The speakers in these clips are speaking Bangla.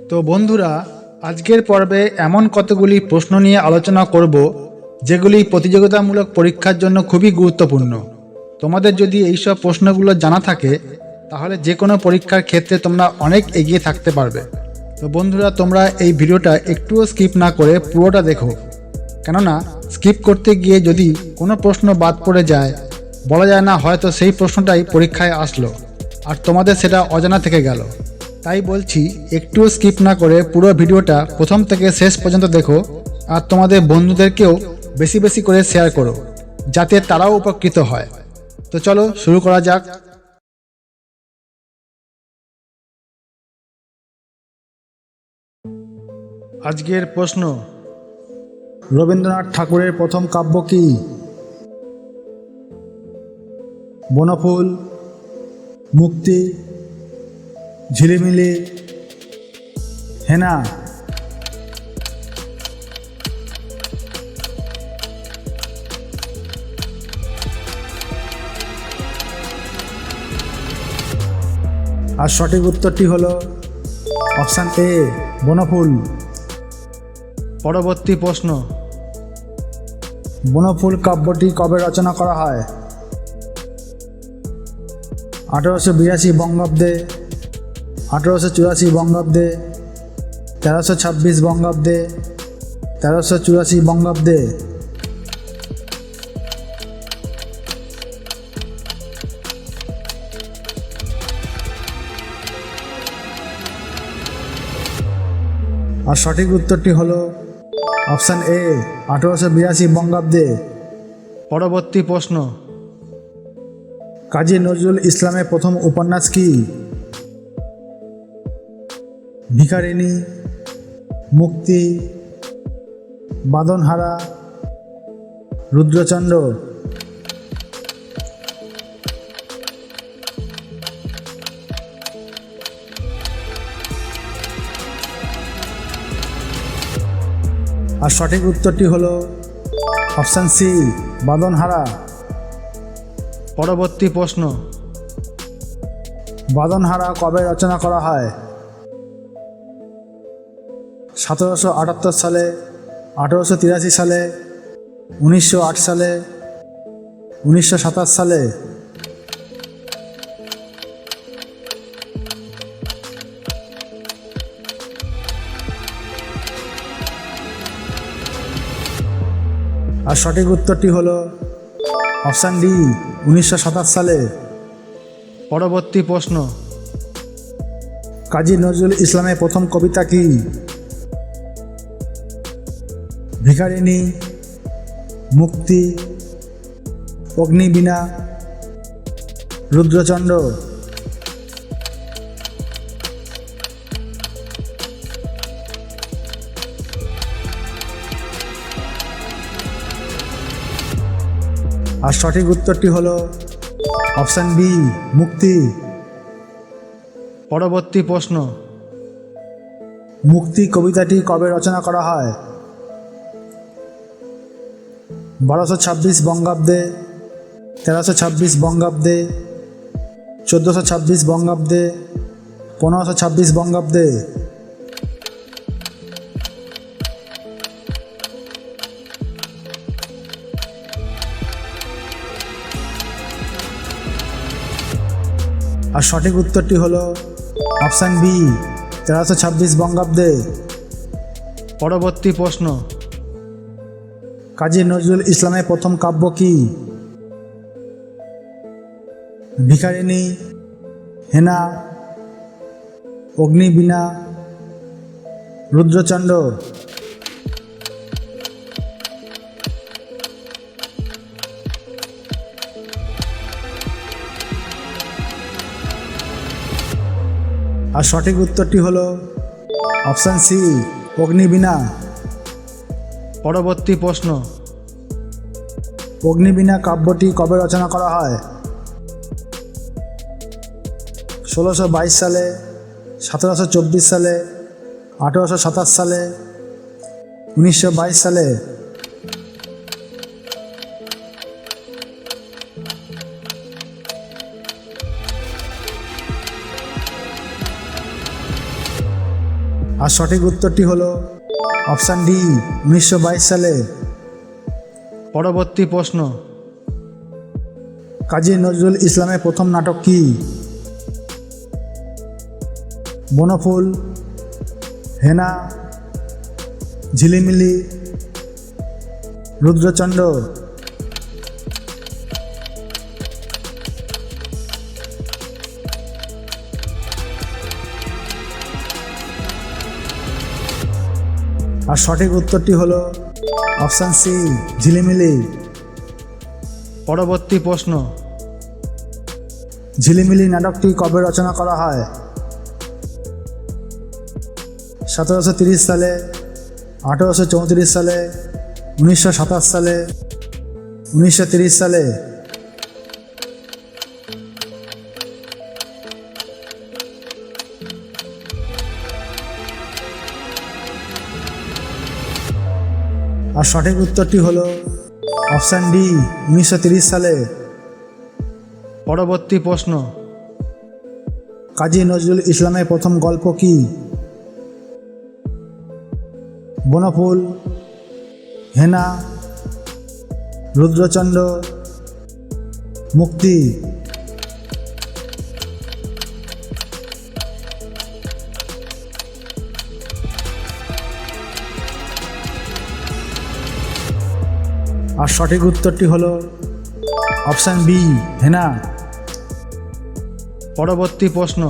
তো বন্ধুরা, আজকের পর্বে এমন কতগুলি প্রশ্ন নিয়ে আলোচনা করব যেগুলি প্রতিযোগিতামূলক পরীক্ষার জন্য খুবই গুরুত্বপূর্ণ। তোমাদের যদি এইসব প্রশ্নগুলো জানা থাকে তাহলে যে কোনো পরীক্ষার ক্ষেত্রে তোমরা অনেক এগিয়ে থাকতে পারবে। তো বন্ধুরা, তোমরা এই ভিডিওটা একটুও স্কিপ না করে পুরোটা দেখো, কেননা স্কিপ করতে গিয়ে যদি কোনো প্রশ্ন বাদ পড়ে যায়, বলা যায় না হয়তো সেই প্রশ্নটাই পরীক্ষায় আসলো আর তোমাদের সেটা অজানা থেকে গেল। তাই বলছি, একটুও স্কিপ না করে পুরো ভিডিওটা প্রথম থেকে শেষ পর্যন্ত দেখো আর তোমাদের বন্ধুদেরকেও বেশি বেশি করে শেয়ার করো, যাতে তারাও উপকৃত হয়। তো চলো শুরু করা যাক। আজকের প্রশ্ন, রবীন্দ্রনাথ ঠাকুরের প্রথম কাব্য কি? বনফুল, মুক্তি, ঝিলিমিলি, হেনা। আর সঠিক উত্তরটি হলো অপশান এ, বনফুল। পরবর্তী প্রশ্ন, বনফুল কাব্যটি কবে রচনা করা হয়? 1882 বঙ্গাব্দে, 1884 বঙ্গাব্দে, 1326 বঙ্গাব্দে, 1384 বঙ্গাব্দে। আর সঠিক উত্তরটি হলো অপশান এ, 1882 বঙ্গাব্দে। পরবর্তী প্রশ্ন, কাজী নজরুল ইসলামের প্রথম উপন্যাস কি? ভিখারিণী, মুক্তি, বাঁধনহারা, রুদ্রচন্দ্র। আর সঠিক উত্তরটি হলো অপশান সি, বাঁধনহারা। পরবর্তী প্রশ্ন, বাঁধনহারা কবে রচনা করা হয়? 1778 সালে, 1883 সালে, 1908 সালে, 1927 সালে। আর সঠিক উত্তরটি হলো অপশান ডি, 1927 সালে। পরবর্তী প্রশ্ন, কাজী নজরুল ইসলামের প্রথম কবিতা কি? ভিখারিণী, মুক্তি, অগ্নিবীণা, রুদ্রচন্দ্র। আর সঠিক উত্তরটি হলো অপশান বি, মুক্তি। পরবর্তী প্রশ্ন, মুক্তি কবিতাটি কবে রচনা করা হয়? 1226 বঙ্গাব্দে, 1326 বঙ্গাব্দে, 1426 বঙ্গাব্দে, 1526 বঙ্গাব্দে। আর সঠিক উত্তরটি হলো অপশান বি, 1326 বঙ্গাব্দে। পরবর্তী প্রশ্ন, কাজী নজরুল ইসলামের প্রথম কাব্য কি? ভিখারিণী, হেনা, অগ্নিবীণা, রুদ্রচন্দ্র। আর সঠিক উত্তরটি হলো অপশান সি, অগ্নিবীণা। পরবর্তী প্রশ্ন, অগ্নিবীণা কাব্যটি কবে রচনা করা হয়? 1622 সালে, 1724 সালে, 1827 সালে, 1922 সালে। আর সঠিক উত্তরটি হলো অপশান ডি 1922 সালে। পরবর্তী প্রশ্ন, কাজী নজরুল ইসলামের প্রথম নাটক কি? বনফুল, হেনা, ঝিলিমিলি, রুদ্রচন্ড। আর সঠিক উত্তরটি হলো অপশান সি ঝিলিমিলি। পরবর্তী প্রশ্ন, ঝিলিমিলি নাটকটি কবে রচনা করা হয়? 1730 সালে, 1834 সালে, 1927 সালে, 1930 সালে। আর সঠিক উত্তরটি হলো অপশান ডি 1930 সালে। পরবর্তী প্রশ্ন, কাজী নজরুল ইসলামের প্রথম গল্প কি? বনফুল, হেনা, রুদ্রচন্ড, মুক্তি। আর সঠিক উত্তরটি হলো অপশান বি হেনা। পরবর্তী প্রশ্ন,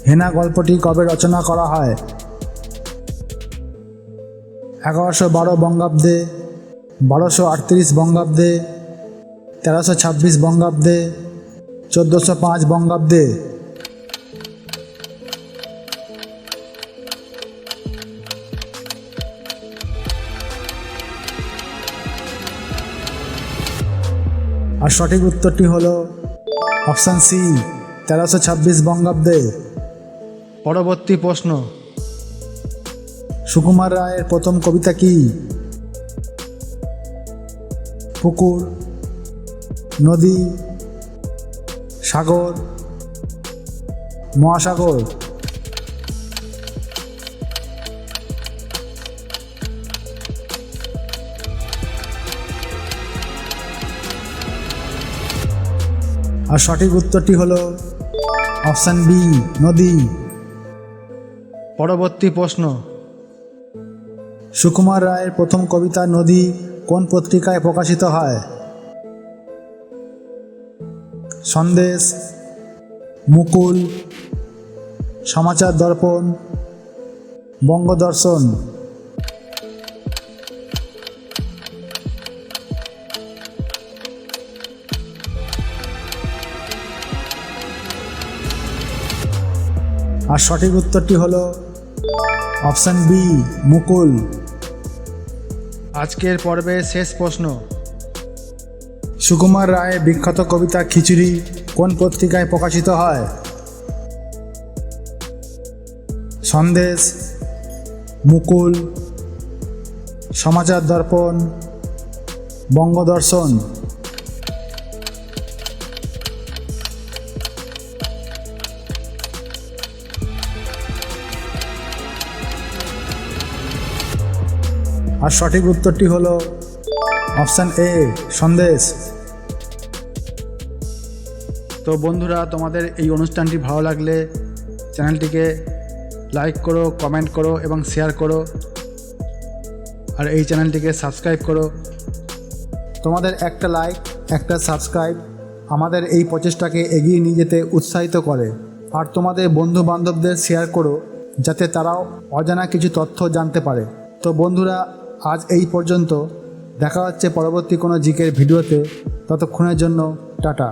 হেনা গল্পটি কবে রচনা করা হয়? 1112 বঙ্গাব্দে, 1238 বঙ্গাব্দে, 1326 বঙ্গাব্দে, 1405 বঙ্গাব্দে। আর সঠিক উত্তরটি হলো অপশান সি 1326 বঙ্গাব্দে। পরবর্তী প্রশ্ন, সুকুমার রায়ের প্রথম কবিতা কি? পুকুর, নদী, সাগর, মহাসাগর। আর সঠিক উত্তরটি হলো অপশান বি নদী। পরবর্তী প্রশ্ন, সুকুমার রায়ের প্রথম কবিতা নদী কোন পত্রিকায় প্রকাশিত হয়? সন্দেশ, মুকুল, সমাচার দর্পণ, বঙ্গদর্শন। আর সঠিক উত্তরটি হলো অপশান বি মুকুল। আজকের পর্বের শেষ প্রশ্ন, সুকুমার রায়ের বিখ্যাত কবিতা খিচুড়ি কোন পত্রিকায় প্রকাশিত হয়? সন্দেশ, মুকুল, সমাচার দর্পণ, বঙ্গদর্শন। আর সঠিক উত্তরটি হলো অপশান এ সন্দেশ। তো বন্ধুরা, তোমাদের এই অনুষ্ঠানটি ভালো লাগলে চ্যানেলটিকে লাইক করো, কমেন্ট করো এবং শেয়ার করো, আর এই চ্যানেলটিকে সাবস্ক্রাইব করো। তোমাদের একটা লাইক, একটা সাবস্ক্রাইব আমাদের এই প্রচেষ্টাকে এগিয়ে নিয়ে যেতে উৎসাহিত করে। আর তোমাদের বন্ধু বান্ধবদের শেয়ার করো যাতে তারাও অজানা কিছু তথ্য জানতে পারে। তো বন্ধুরা, আজ এই পর্যন্ত। দেখা হচ্ছে পরবর্তী কোনো জিকের ভিডিওতে। ততক্ষণের জন্য টাটা।